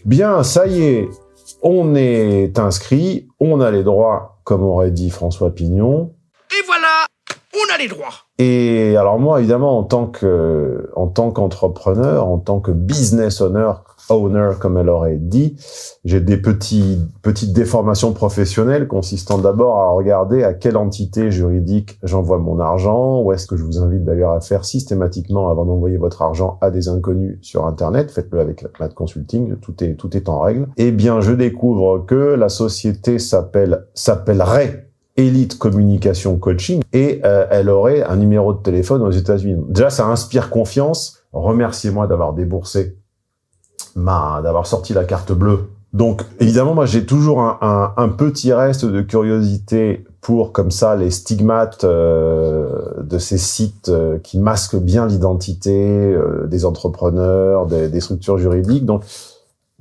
Bien, ça y est, on est inscrit, on a les droits, comme aurait dit François Pignon. Et voilà, on a les droits. Et alors moi, évidemment, en tant qu'entrepreneur, en tant que business owner, comme elle aurait dit, j'ai des petites déformations professionnelles consistant d'abord à regarder à quelle entité juridique j'envoie mon argent, ou est-ce que je vous invite d'ailleurs à faire systématiquement avant d'envoyer votre argent à des inconnus sur Internet. Faites-le avec Mad Consulting, tout est en règle. Eh bien, je découvre que la société s'appellerait Elite Communication Coaching et elle aurait un numéro de téléphone aux États-Unis. Déjà, ça inspire confiance. Remerciez-moi d'avoir d'avoir sorti la carte bleue. Donc, évidemment, moi, j'ai toujours un petit reste de curiosité pour, comme ça, les stigmates de ces sites qui masquent bien l'identité des entrepreneurs, des structures juridiques. Donc,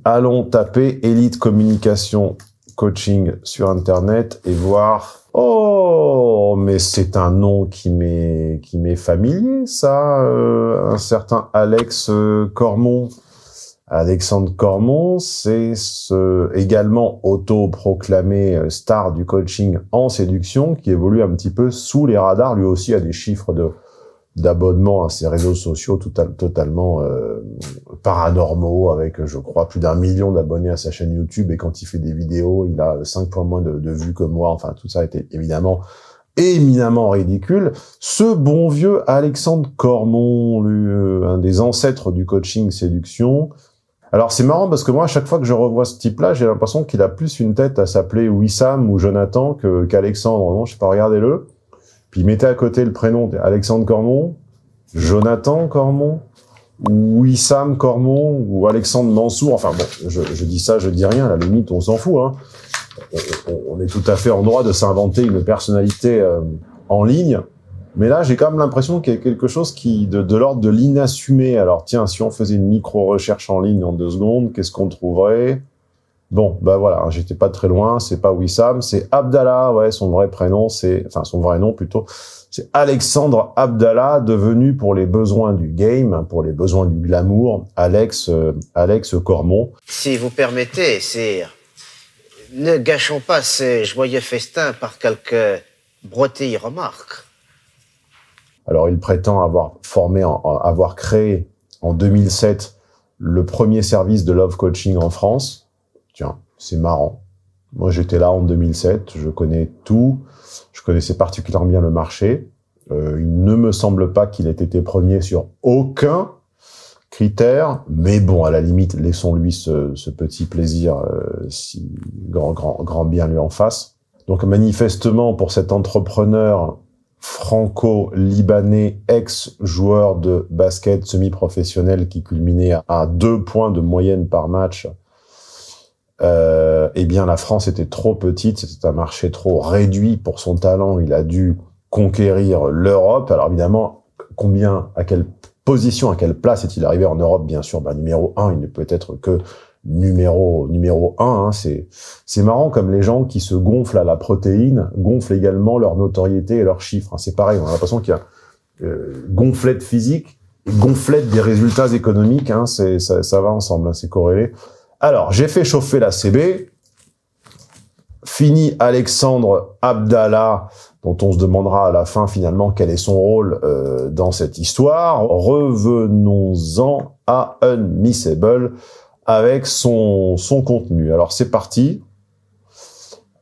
allons taper Elite Communication Coaching sur Internet et voir. Oh, mais c'est un nom qui m'est familier, ça. Un certain Alex Cormon. Alexandre Cormon, c'est également auto-proclamé star du coaching en séduction qui évolue un petit peu sous les radars. Lui aussi a des chiffres d'abonnement à ses réseaux sociaux totalement paranormaux, avec, je crois, plus d'1 million d'abonnés à sa chaîne YouTube. Et quand il fait des vidéos, il a 5 fois moins de vues que moi. Enfin, tout ça était évidemment éminemment ridicule. Ce bon vieux Alexandre Cormon, un des ancêtres du coaching séduction. Alors c'est marrant parce que moi, à chaque fois que je revois ce type-là, j'ai l'impression qu'il a plus une tête à s'appeler Wissam ou Jonathan qu'Alexandre. Non, je sais pas, regardez-le. Puis mettez à côté le prénom Alexandre Cormon, Jonathan Cormon, ou Wissam Cormon, ou Alexandre Mansour. Enfin bon, je dis ça, je dis rien, à la limite, on s'en fout, hein. On est tout à fait en droit de s'inventer une personnalité en ligne. Mais là, j'ai quand même l'impression qu'il y a quelque chose de l'ordre de l'inassumé. Alors tiens, si on faisait une micro-recherche en ligne en 2 secondes, qu'est-ce qu'on trouverait? Bon, bah voilà, j'étais pas très loin, c'est pas Wissam, c'est Abdallah, ouais, son vrai prénom, son vrai nom plutôt, c'est Alexandre Abdallah, devenu pour les besoins du game, pour les besoins du glamour, Alex Cormon. Si vous permettez, sire, ne gâchons pas ces joyeux festins par quelques broutilles remarques. Alors, il prétend avoir créé en 2007 le premier service de love coaching en France. Tiens, c'est marrant. Moi, j'étais là en 2007, je connais tout, je connaissais particulièrement bien le marché. Il ne me semble pas qu'il ait été premier sur aucun critère, mais bon, à la limite, laissons-lui ce petit plaisir, si grand bien lui en fasse. Donc, manifestement, pour cet entrepreneur franco-libanais, ex-joueur de basket semi-professionnel qui culminait à 2 points de moyenne par match, eh bien, la France était trop petite, c'était un marché trop réduit pour son talent, il a dû conquérir l'Europe. Alors évidemment, à quelle position, à quelle place est-il arrivé en Europe? Bien sûr, numéro 1, il ne peut être que numéro 1, hein. C'est marrant comme les gens qui se gonflent à la protéine gonflent également leur notoriété et leurs chiffres, hein. C'est pareil, on a l'impression qu'il y a gonflette physique et gonflette des résultats économiques, hein. Ça va ensemble, hein, c'est corrélé. Alors, j'ai fait chauffer la CB. Fini Alexandre Abdallah, dont on se demandera à la fin finalement quel est son rôle dans cette histoire. Revenons-en à Unmissable avec son contenu. Alors c'est parti.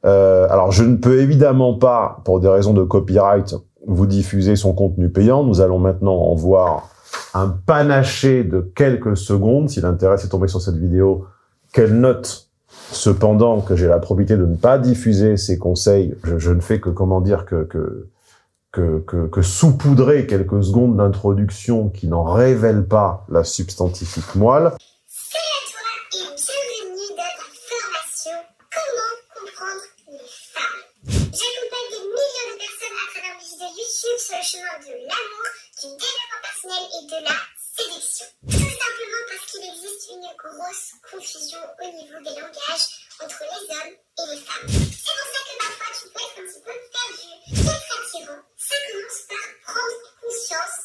Alors je ne peux évidemment pas, pour des raisons de copyright, vous diffuser son contenu payant. Nous allons maintenant en voir un panaché de quelques secondes. Si l'intérêt est tombé sur cette vidéo, qu'elle note cependant que j'ai la probité de ne pas diffuser ces conseils. Je ne fais que, comment dire, que saupoudrer quelques secondes d'introduction qui n'en révèlent pas la substantifique moelle. Salut à toi et bienvenue dans la formation Comment comprendre les femmes. J'accompagne des millions de personnes à travers mes vidéos YouTube sur le chemin de l'amour, du développement personnel et de la séduction. Tout simplement parce qu'il existe une grosse confusion au niveau des langages entre les hommes et les femmes. C'est pour ça que parfois tu peux être un petit peu perdu. Être attirant, ça commence par prendre conscience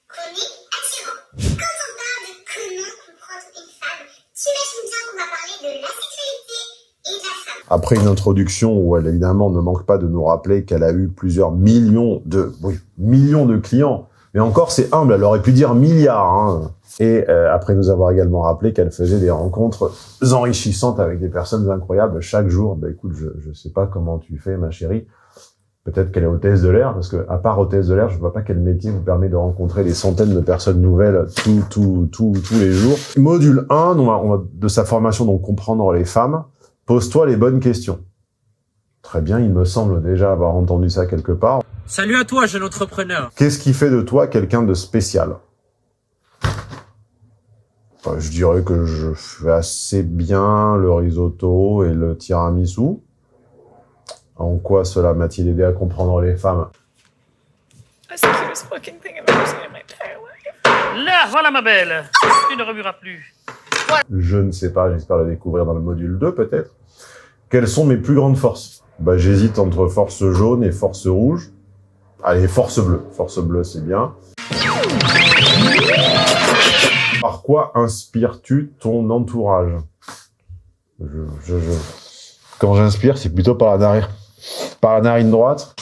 qu'on est attirant. Quand on parle de comment comprendre une femme, tu imagines bien qu'on va parler après une introduction où elle, évidemment, ne manque pas de nous rappeler qu'elle a eu plusieurs millions de clients. Mais encore, c'est humble, elle aurait pu dire milliards. Hein. Et après nous avoir également rappelé qu'elle faisait des rencontres enrichissantes avec des personnes incroyables chaque jour. Ben écoute, je sais pas comment tu fais, ma chérie. Peut-être qu'elle est hôtesse de l'air, parce que à part hôtesse de l'air, je vois pas quel métier vous permet de rencontrer des centaines de personnes nouvelles tous les jours. Module 1, on va de sa formation, donc comprendre les femmes. Pose-toi les bonnes questions. Très bien, il me semble déjà avoir entendu ça quelque part. Salut à toi, jeune entrepreneur. Qu'est-ce qui fait de toi quelqu'un de spécial? Enfin, je dirais que je fais assez bien le risotto et le tiramisu. En quoi cela m'a-t-il aidé à comprendre les femmes? That's the cutest fucking thing I've ever seen in my entire life. Là, voilà ma belle. Tu ne remueras plus. Je ne sais pas, j'espère le découvrir dans le module 2 peut-être. Quelles sont mes plus grandes forces? Bah, j'hésite entre force jaune et force rouge. Allez, force bleue. Force bleue, c'est bien. Par quoi inspires-tu ton entourage? Quand j'inspire, c'est plutôt par la narine droite.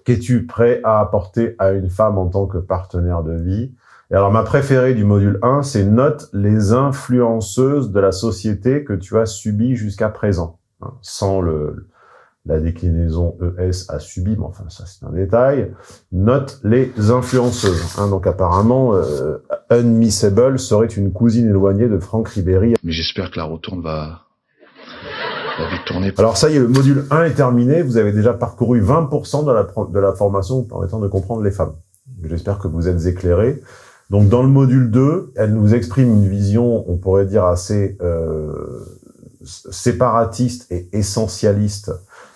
Qu'es-tu prêt à apporter à une femme en tant que partenaire de vie? Et alors, ma préférée du module 1, c'est note les influenceuses de la société que tu as subies jusqu'à présent. Hein, sans la déclinaison ES a subi, mais enfin, ça, c'est un détail. Note les influenceuses. Hein, donc, apparemment, Unmissable serait une cousine éloignée de Franck Ribéry. Mais j'espère que la retourne va vite tourner. Alors, ça y est, le module 1 est terminé. Vous avez déjà parcouru 20% de la formation permettant de comprendre les femmes. J'espère que vous êtes éclairés. Donc, dans le module 2, elle nous exprime une vision, on pourrait dire, assez séparatiste et essentialiste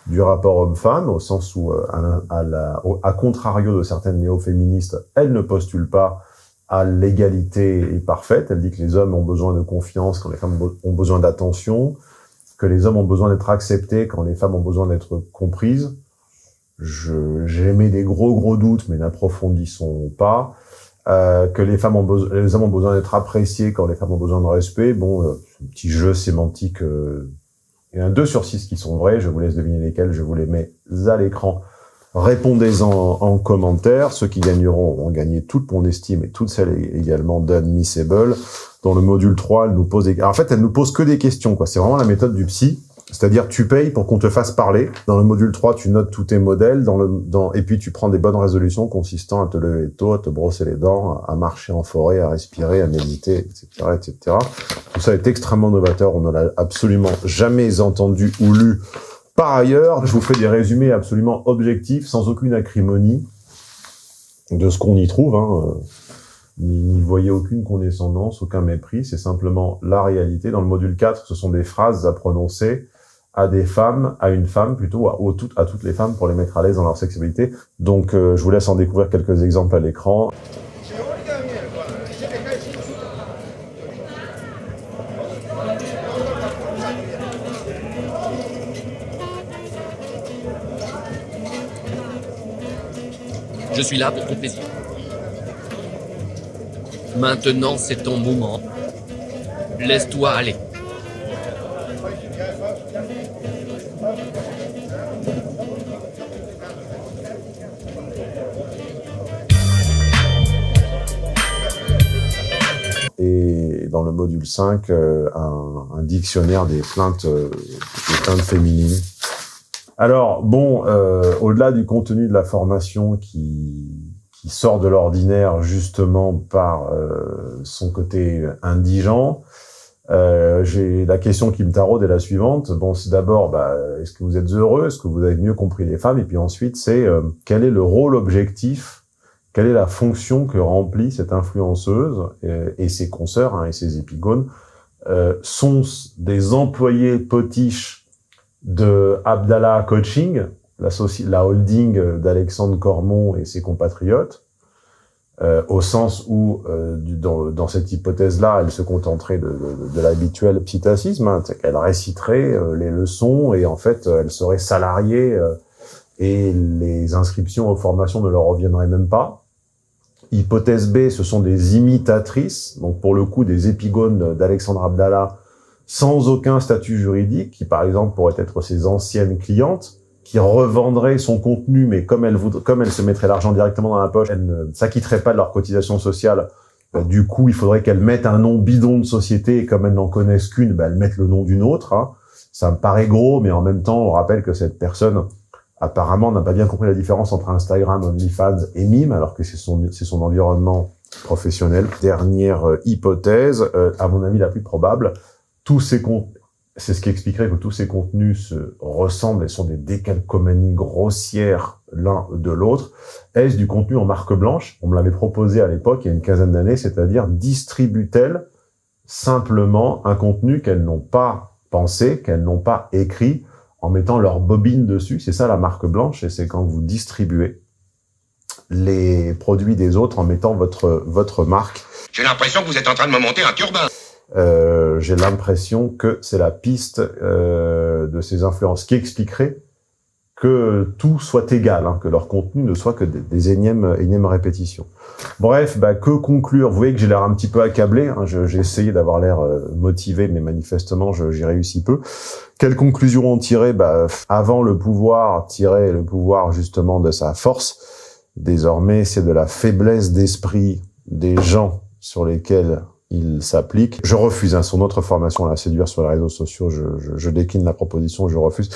du rapport homme-femme, au sens où, à contrario de certaines néo-féministes, elle ne postule pas à l'égalité parfaite. Elle dit que les hommes ont besoin de confiance quand les femmes ont besoin d'attention, que les hommes ont besoin d'être acceptés quand les femmes ont besoin d'être comprises. J'émets des gros doutes, mais n'approfondissons pas. Que les hommes ont besoin d'être appréciés quand les femmes ont besoin de respect. Bon, un petit jeu sémantique. Il y en a 2 sur 6 qui sont vrais. Je vous laisse deviner lesquels. Je vous les mets à l'écran. Répondez-en en commentaire. Ceux qui gagneront ont gagné toute mon estime et toutes celles également d'Unmissable. Dans le module 3, elle nous pose en fait, elle nous pose que des questions, quoi. C'est vraiment la méthode du psy. C'est-à-dire, tu payes pour qu'on te fasse parler. Dans le module 3, tu notes tous tes modèles. Et puis, tu prends des bonnes résolutions consistant à te lever tôt, à te brosser les dents, à marcher en forêt, à respirer, à méditer, etc., etc. Tout ça est extrêmement novateur. On ne l'a absolument jamais entendu ou lu. Par ailleurs, je vous fais des résumés absolument objectifs, sans aucune acrimonie de ce qu'on y trouve, hein. N'y voyez aucune condescendance, aucun mépris. C'est simplement la réalité. Dans le module 4, ce sont des phrases à prononcer à des femmes, à une femme plutôt, à toutes les femmes pour les mettre à l'aise dans leur sexualité. Donc, je vous laisse en découvrir quelques exemples à l'écran. Je suis là pour ton plaisir. Maintenant, c'est ton moment. Laisse-toi aller. Et dans le module 5, un dictionnaire des plaintes féminines. Alors, bon, au-delà du contenu de la formation qui sort de l'ordinaire justement par son côté indigent, la question qui me taraude est la suivante. Bon, c'est d'abord, est-ce que vous êtes heureux? Est-ce que vous avez mieux compris les femmes? Et puis ensuite, c'est quel est le rôle objectif? Quelle est la fonction que remplit cette influenceuse et ses consoeurs, hein, et ses épigones? Sont des employés potiches de Abdallah Coaching, la holding d'Alexandre Cormon et ses compatriotes, au sens où, dans cette hypothèse-là, elle se contenterait de l'habituel psittacisme, hein, qu'elle réciterait les leçons et en fait, elle serait salariée et les inscriptions aux formations ne leur reviendraient même pas. Hypothèse B, ce sont des imitatrices, donc pour le coup des épigones d'Alexandre Abdallah, sans aucun statut juridique, qui par exemple pourraient être ses anciennes clientes, qui revendraient son contenu, mais comme elle se mettrait l'argent directement dans la poche, elle ne s'acquitterait pas de leur cotisation sociale. Du coup, il faudrait qu'elle mette un nom bidon de société, et comme elles n'en connaissent qu'une, elle mette le nom d'une autre. Hein. Ça me paraît gros, mais en même temps, on rappelle que cette personne, apparemment, n'a pas bien compris la différence entre Instagram, OnlyFans et Mime, alors que c'est son environnement professionnel. Dernière hypothèse, à mon avis la plus probable, c'est ce qui expliquerait que tous ces contenus se ressemblent et sont des décalcomanies grossières l'un de l'autre. Est-ce du contenu en marque blanche? On me l'avait proposé à l'époque, il y a une quinzaine d'années, c'est-à-dire distribue-t-elle simplement un contenu qu'elles n'ont pas pensé, qu'elles n'ont pas écrit, en mettant leur bobine dessus? C'est ça la marque blanche, et c'est quand vous distribuez les produits des autres en mettant votre marque. J'ai l'impression que vous êtes en train de me monter un turbin. J'ai l'impression que c'est la piste de ces influences qui expliquerait que tout soit égal, hein, que leur contenu ne soit que des énièmes répétitions. Bref, que conclure? Vous voyez que j'ai l'air un petit peu accablé, hein, j'ai essayé d'avoir l'air motivé, mais manifestement j'y réussis peu. Quelle conclusion en tirer? Avant le pouvoir tirait le pouvoir justement de sa force. Désormais, c'est de la faiblesse d'esprit des gens sur lesquels il s'applique. Je refuse, son autre formation, la séduire sur les réseaux sociaux, je décline la proposition, je refuse.